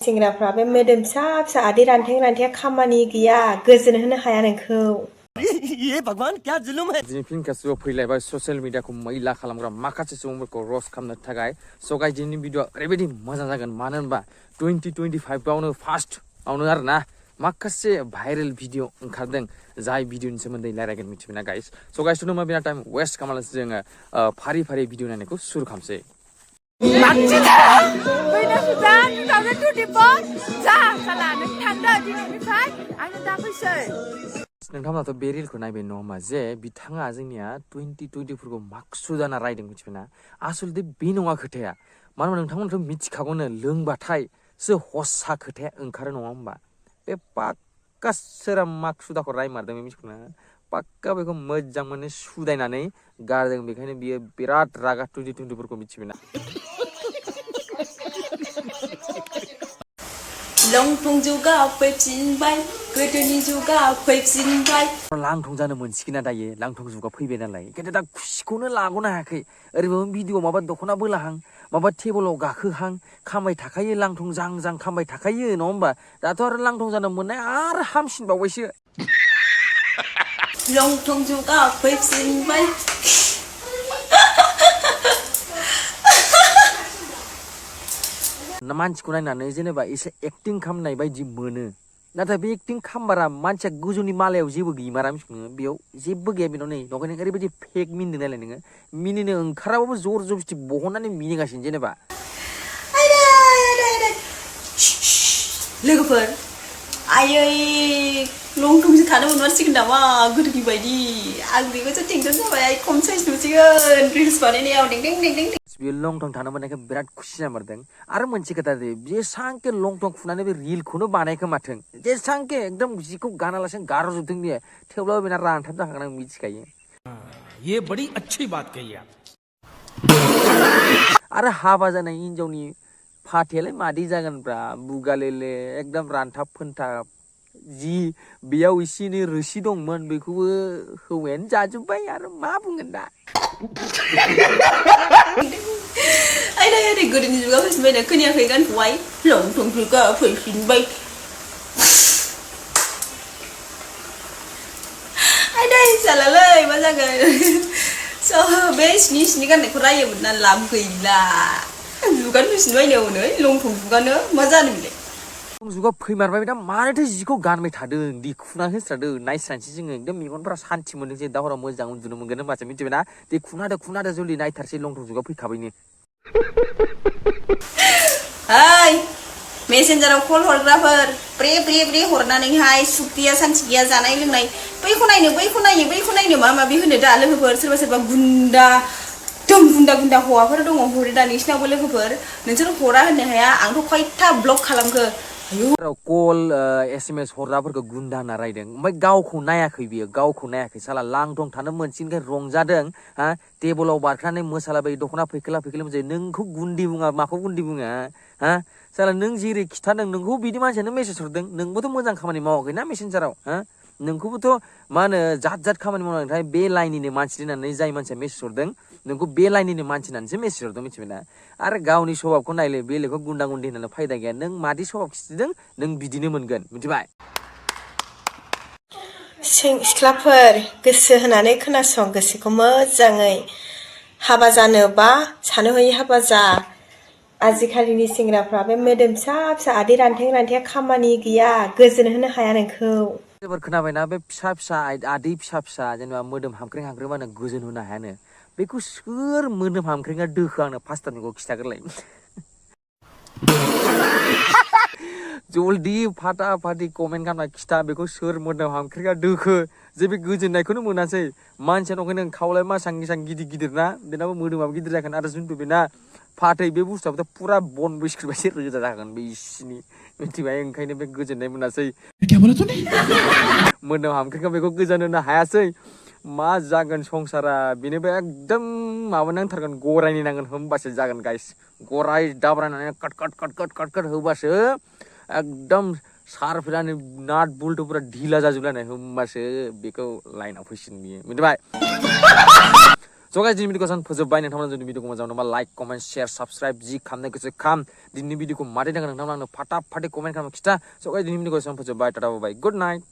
सेंग्राफ्रा बे मोदोम फिसा फिसा आदै रानथें खामानि गैया गोजोन होनो हाया नोंखौ ये भगवान क्या जुलुम है दिनै फिन खेबसेबाव फैलायबाय ससियेल मिडियाखौ मैला खालामग्रा माखासे सुबुंफोरखौ रस्ट खालामनो थाखाय स' गाइस दिनैनि भिडिअ'आ ओरैबायदि मोजां जागोन मानो होनबा 2025आवनो फार्स्टआवनो आरोना माखासे भाइरेल भिडिअ ओंखारदों जाय भिडिअनि सोमोन्दै रायलायगोन मिथिबायना गाइस स' गाइस थ' बिराद टाइम वेस्ट खालामालासे जोङो फारि फारि भिडिअ नायनायखौ सुरु खालामसै नोंथांमोनाथ' बे रिलखौ नायबाय नङा होमबा जे बिथाङा जोंनिया 2024खौ माक्सु जाना रायदों मिथिबायना आसलथे बे नङा खोथाया मानो होनबा नोंथांमोनाथ' मिथिखागौनो लोंबाथायसो हसा खोथाया ओंखारो नङा होमबा बे पाक्का सोरा माक्सु दाखौ रायमारदों बे मिथिगौना पाक्का बेखौ मोजां मोनो सुदायनानै गारदों बेखायनो बियो बिराद रागा 2024खौ मिथिबायना लंथं जुगा फैफिनबाय गोदोनि जुगा फैफिनबाय लांथं जानो मोनसिगोन दायो लांथं जुगा फैबाय नालाय खिन्थु दा खुसिखौनो लागनो हायाखै ओरैबाबो भिडिअ माबा दख'ना बोलाहां माबा टेबोलाव गाखोहां खामबाय थाखायो लांथं जां खामबाय थाखायो नङा होमबा दाथ' आरो लांथं जानो मोननाय आरो हामसिनबावबायसो लंथं जुगा फैफिनबाय मानसिखौ नायनानै जेनेबा एसे एक्टिं खालामनाय बायदि मोनो नाथाय बे एक्टिं खालामबारा मानसिया गोजौनि मालायाव जेबो गैमारा मिथिगौ बेयाव जेबो गैया बेनाव नै नंखायनो ओरैबायदि फेक मिनिदों नायलाय नोङो मिनिनो ओंखाराबाबो जर जबस्थि बहननानै मिनिगासिनो जेनेबा लोगोफोर आयै लंथंसो थानो मोनमारसिगोन नामा गोदोनि बायदि आं बेखौसो टेनसन जाबाय खम साइज नुसिगोन रिल्स बानायनायाव दें बे लंथं थानो मोननायखौ बिराद खुसि जामारदों आरो मोनसे खोथा दे जेसांके लंथं खुनानै बे रिलखौनो बानायखो माथों जेसांके एकदम जिखौ गानालासिनो गारजोबदों बियो थेवब्लाबो बेना रानथाब जाखागोन आं मिथिखायो ये बड़ी अच्छी बात कही आप आरो हाबा जानाय हिनजावनि फाथैयालाय मादै जागोनब्रा बुगालेले एकदम रानथाब फोनथाब जि बेयाव एसे एनै रोसि दंमोन बेखौबो हौवायानो जाजोब्बाय आरो मा बुंगोन दा आयै गोदोनि जुगा फैफिनबाय खोनायाखै गानखौहाय लंथं जुगा फैफिनबाय आयै जालालै मा जागोन स' बे सिनि गाननायखौ रायोमोन ना लाब गैला जुगानो फैफिनबायनो हनै लंथं जुगानो मा जानो बिलाय जुगा फैमारबाय दा मानोथो जिखौ गानबाय थादों दि खुना होस्रादों नायस्रानोसै जोङो एकदम मेगनफोरा सान्थि मोनदों जे दा हराव मोजां उन्दुनो मोनगोन होनबासो मिथिबायना दे खुनादो जल्दि नायथारसै लंथं जुगा फैखाबायनो हाय मेसेन्जाराव कल हरग्राफोर ब्रे हरनानैहाय सुख गैया सान्थि गैया जानाय लोंनाय बैखौ नायनो माबा माबि होनो दा लोगोफोर सोरबा गुन्दा गुन्दा हौवाफोर दङ हरो दा नोंसिनावबो लोगोफोर नोंसोर हरा होननो हाया आंथ' खयथा ब्लक खालामखो कल SMS हरग्राफोरखौ गुन्दा होनना रायदों ओमफ्राय गावखौ नायाखै साला लांथं थानो मोनसिनखाय रंजादों हा टेबोलाव बारखानानै मोसालाबाय दख'ना फैखोला मोसायो नोंखौ गुन्दि बुङा माखौ गुन्दि बुङो हा साला नों जेरै खिथादों नोंखौ बिदि मानसियानो मेसेज हरदों नोंबोथ' मोजां खामानि मावाखैना मेसेन्जाराव हा नोंखौबोथ' मा होनो जात खामानि मावनानै बे लाइननिनो मानसि होननानै जाय मानसिया मेसेज हरदों नोंखौ बे लाइननिनो मानसि होननानैसो मेसेज हरदों मिथिबायना आरो गावनि स्वभाबखौ नायलाय बेलेगखौ गुन्दा गुन्दि होननानै फायदा गैया नों मादि स्वभाब खिथिदों नों बिदिनो मोनगोन मिथिबाय सिख्लाफोर गोसो होनानै खोनासं गोसोखौ मोजाङै हाबा जानोबा सानो हयै हाबा जा आजिखालिनि सेंग्राफ्रा बे मोदोम फिसा फिसा आदै रानथें खामानि गैया गोजोन होनो हाया नोंखौ जोबोर खोनाबायना बे फिसा आदै फिसा जेनेबा मोदोम हामख्रें हांख्रें गोजोन होनो हायानो बेखौ सोर मोदोम हामख्रेंआ दोखो आंनो फार्स्टआव खिथाग्रोलाय जल्दि फाटा-फाटि कमेन्ट खालामना खिथा बेखौ सोर मोदोम हामख्रेंआ दोखो जे बे गोजोननायखौनो मोनासै मानसिया नंखायनो खावलाय मासां गिदिर ना बेनाबो मोदोमाबो गिदिर जागोन आरो जुन्थु बेना फाथै बे बुस्थुआबोथ' फुरा बन बैसख्रिबायसो रोजा जागोन बे इसिनि मिथिबाय ओंखायनो बे गोजोननाय मोनासै मोदोम हामख्रेंआ बेखौ गोजोन होनो हायासै मा जागोन संसारा बेनोबो एकदम माबा नांथारगोन गरायनि नांगोन होमबासो जागोन गाइस गराय दाब्रायनानै कट होबासो एकदम सारफोरानो नाट बुल्टुफोरा ढिला जाजोबलायनाय होमबासो बेखौ लाइनाव फैसिगोन बियो मिथिबाय So guys, दिनैनि भिडिअखौ आं फोजोबबाय नोंथांमोना जुदि भिडिअखौ मोजां मोनोबा लाइक कमेन्ट शेयार साबस्क्राइब जि खालामनाय गोसो खाम दिनैनि भिडिअखौ मारै नांगौ नोंथांमोना आंनो फाटा फाटि कमेन्ट खालामना खिथा। So guys, दिनैनि भिडिअखौ आं फोजोबबाय टाटा बाय गुड नाइट।